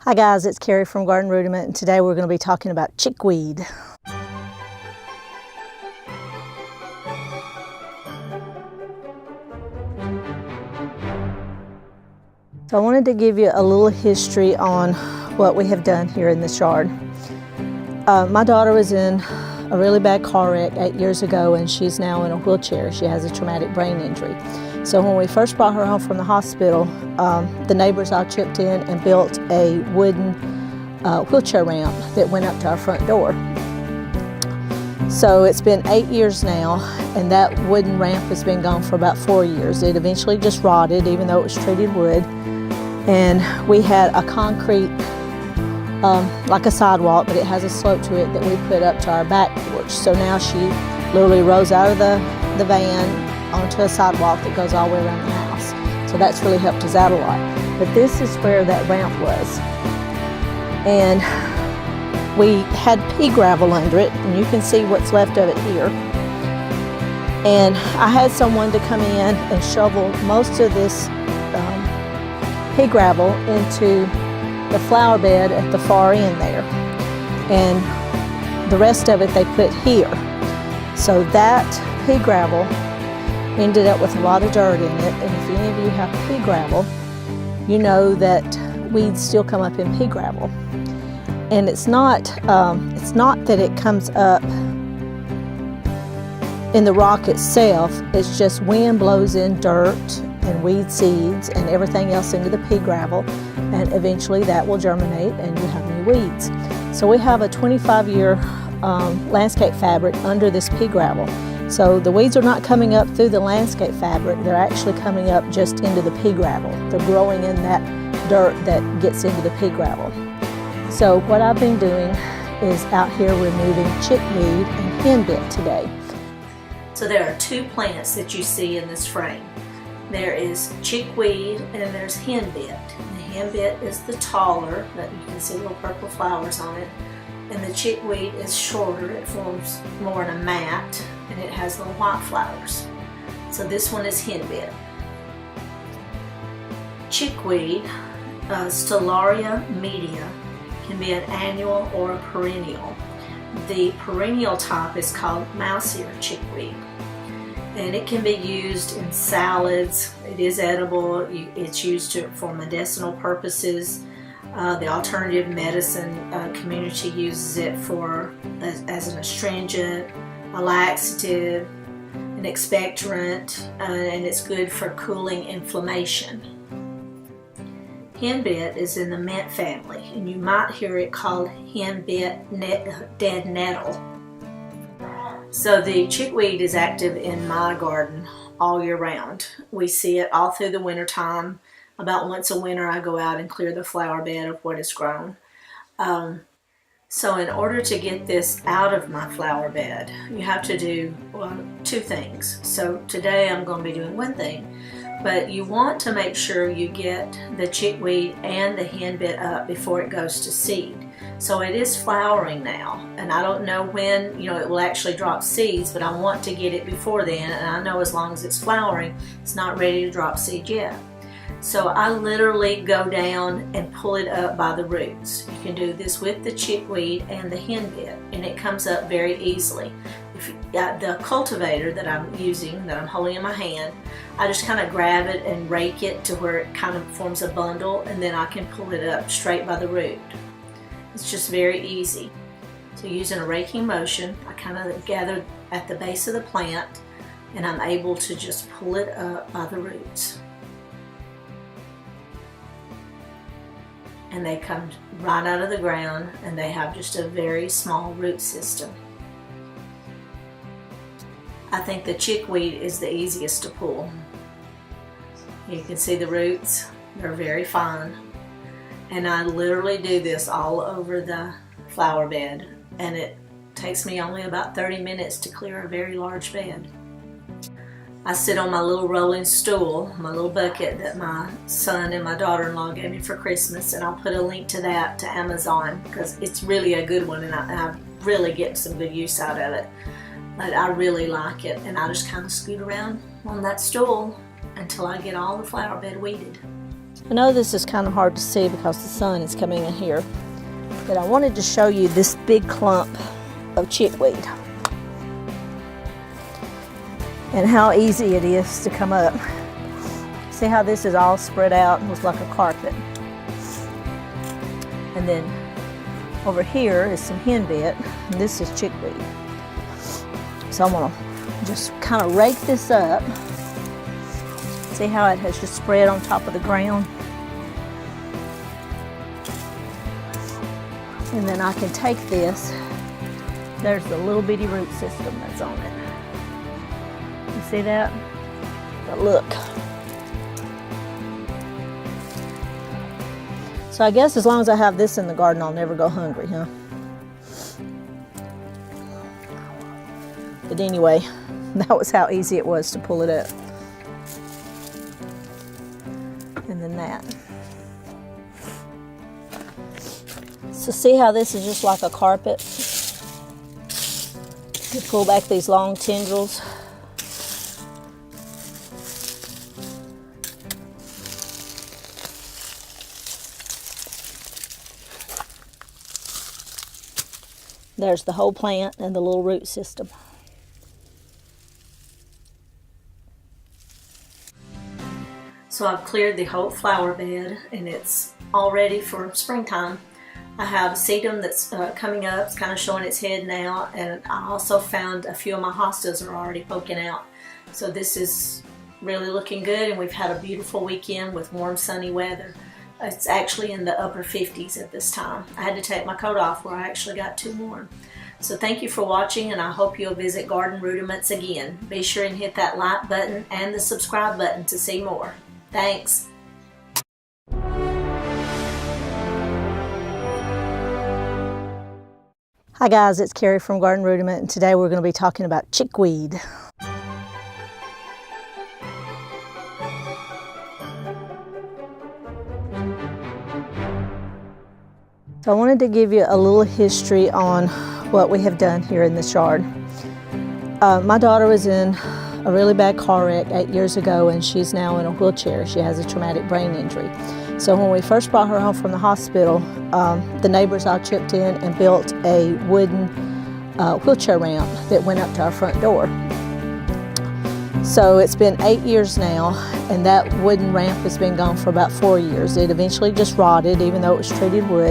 Hi guys, it's Carrie from Garden Rudiment, and today we're going to be talking about chickweed. So I wanted to give you a little history on what we have done here in this yard. My daughter was in a really bad car wreck 8 years ago, and she's now in a wheelchair. She has a traumatic brain injury. So when we first brought her home from the hospital, the neighbors all chipped in and built a wooden wheelchair ramp that went up to our front door. So it's been 8 years now, and that wooden ramp has been gone for about 4 years. It eventually just rotted, even though it was treated wood. And we had a concrete, like a sidewalk, but it has a slope to it that we put up to our back porch. So now she literally rolls out of the van onto a sidewalk that goes all the way around the house. So that's really helped us out a lot. But this is where that ramp was. And we had pea gravel under it, and you can see what's left of it here. And I had someone to come in and shovel most of this pea gravel into the flower bed at the far end there. And the rest of it they put here. So that pea gravel ended up with a lot of dirt in it, and if any of you have pea gravel, you know that weeds still come up in pea gravel. And it's not that it comes up in the rock itself, it's just wind blows in dirt and weed seeds and everything else into the pea gravel, and eventually that will germinate and you have new weeds. So we have a 25-year landscape fabric under this pea gravel. So the weeds are not coming up through the landscape fabric, they're actually coming up just into the pea gravel. They're growing in that dirt that gets into the pea gravel. So what I've been doing is out here removing chickweed and henbit today. So there are two plants that you see in this frame. There is chickweed and there's henbit. The henbit is the taller, but you can see little purple flowers on it. And the chickweed is shorter, it forms more in a mat, and it has little white flowers. So this one is henbit. Chickweed, Stellaria media, can be an annual or a perennial. The perennial type is called mouse ear chickweed, and it can be used in salads. It is edible. It's used for medicinal purposes. The alternative medicine community uses it as an astringent, a laxative, an expectorant, and it's good for cooling inflammation. Henbit is in the mint family, and you might hear it called henbit dead nettle. So the chickweed is active in my garden all year round. We see it all through the winter time. About once a winter I go out and clear the flower bed of what is grown. So in order to get this out of my flower bed, you have to do two things. So today I'm going to be doing one thing, but you want to make sure you get the chickweed and the henbit up before it goes to seed. So it is flowering now, and I don't know when it will actually drop seeds, but I want to get it before then, and I know as long as it's flowering, it's not ready to drop seed yet. So I literally go down and pull it up by the roots. You can do this with the chickweed and the henbit, and it comes up very easily. If you got the cultivator that I'm using, that I'm holding in my hand, I just kind of grab it and rake it to where it kind of forms a bundle, and then I can pull it up straight by the root. It's just very easy. So using a raking motion, I kind of gather at the base of the plant, and I'm able to just pull it up by the roots. And they come right out of the ground, and they have just a very small root system. I think the chickweed is the easiest to pull. You can see the roots, they're very fine. And I literally do this all over the flower bed, and it takes me only about 30 minutes to clear a very large bed. I sit on my little rolling stool, my little bucket that my son and my daughter-in-law gave me for Christmas, and I'll put a link to that to Amazon because it's really a good one, and I really get some good use out of it. But I really like it, and I just kind of scoot around on that stool until I get all the flower bed weeded. I know this is kind of hard to see because the sun is coming in here, but I wanted to show you this big clump of chickweed and how easy it is to come up. See how this is all spread out and looks like a carpet. And then over here is some henbit, and this is chickweed. So I'm gonna just kind of rake this up. See how it has just spread on top of the ground? And then I can take this. There's the little bitty root system that's on it. You see that? But look. So I guess as long as I have this in the garden, I'll never go hungry, huh? But anyway, that was how easy it was to pull it up. And then that. So see how this is just like a carpet? You pull back these long tendrils. There's the whole plant and the little root system. So I've cleared the whole flower bed and it's all ready for springtime. I have a sedum that's coming up, it's kind of showing its head now, and I also found a few of my hostas are already poking out. So this is really looking good, and we've had a beautiful weekend with warm sunny weather. It's actually in the upper 50s at this time. I had to take my coat off where I actually got too warm. So thank you for watching, and I hope you'll visit Garden Rudiments again. Be sure and hit that like button and the subscribe button to see more. Thanks. Hi guys, it's Carrie from Garden Rudiment, and today we're going to be talking about chickweed. So I wanted to give you a little history on what we have done here in this yard. My daughter was in a really bad car wreck 8 years ago, and she's now in a wheelchair. She has a traumatic brain injury. So when we first brought her home from the hospital, the neighbors all chipped in and built a wooden wheelchair ramp that went up to our front door. So it's been 8 years now, and that wooden ramp has been gone for about 4 years. It eventually just rotted, even though it was treated wood.